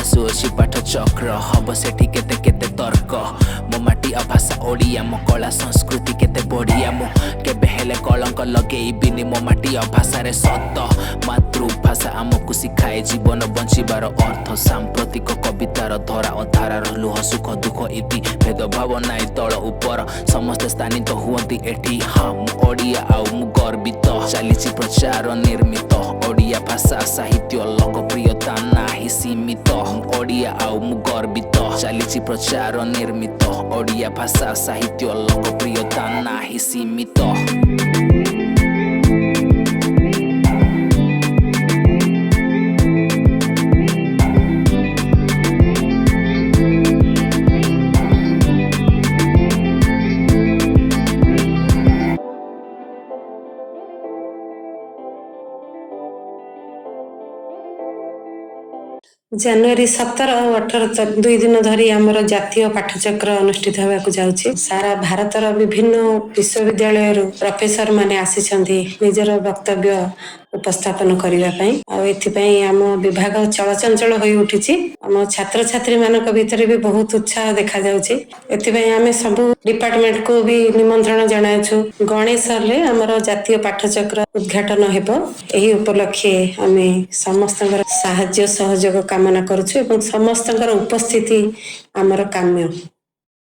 आसुअछि पाठ चक्र हम सेठी केते केते तर्क मो माटी भाषा ओडिया मो कला संस्कृति केते बढ़िया मो केबे हेले कलंक लगेइबिनी मो माटी भाषा रे सत मातृभाषा आमको शिखाए जीवन बंचिबार अर्थ सांप्रतिक कवितार धरा अधारार लुह सुख दुख इति भेदभाव नाई तल उपर समस्ते स्थानित हुअंती एठी हाँ मु ओडिया आउ मु गर्वित चलीछि प्रचार निर्मित ओडिया भाषा साहित्य लोकप्रियता नाही सीमित ओडिया आउ मु गर्वित चलीछि प्रचार निर्मित ओडिया भाषा साहित्य लोकप्रियता नाही सीमित। जनवरी 17 और 18 दुई दिन धरी आमर जातीय पाठचक्र अनुष्ठित होगा जाउछि। सारा भारतर विभिन्न विश्वविद्यालय प्रोफेसर माने आसिछन्ति निजर वक्तव्य उपस्थापन करिवा पई आ एथिपई आम विभाग चलचंचल होई उठिछि। आम छात्र छात्री मानक भितर भी बहुत उत्साह देखा जाउछि। एथिपई आमे सब डिपार्टमेंट को भी निमंत्रण जणायछु। गणेश रे आमर जातीय पाठचक्र उद्घाटन हेबो। एही उपलक्षे आमे समस्तଙ୍କର साहाय्य सहयोग कामना करूछु एवं समस्तଙ୍କର उपस्थिति आमर काम्य।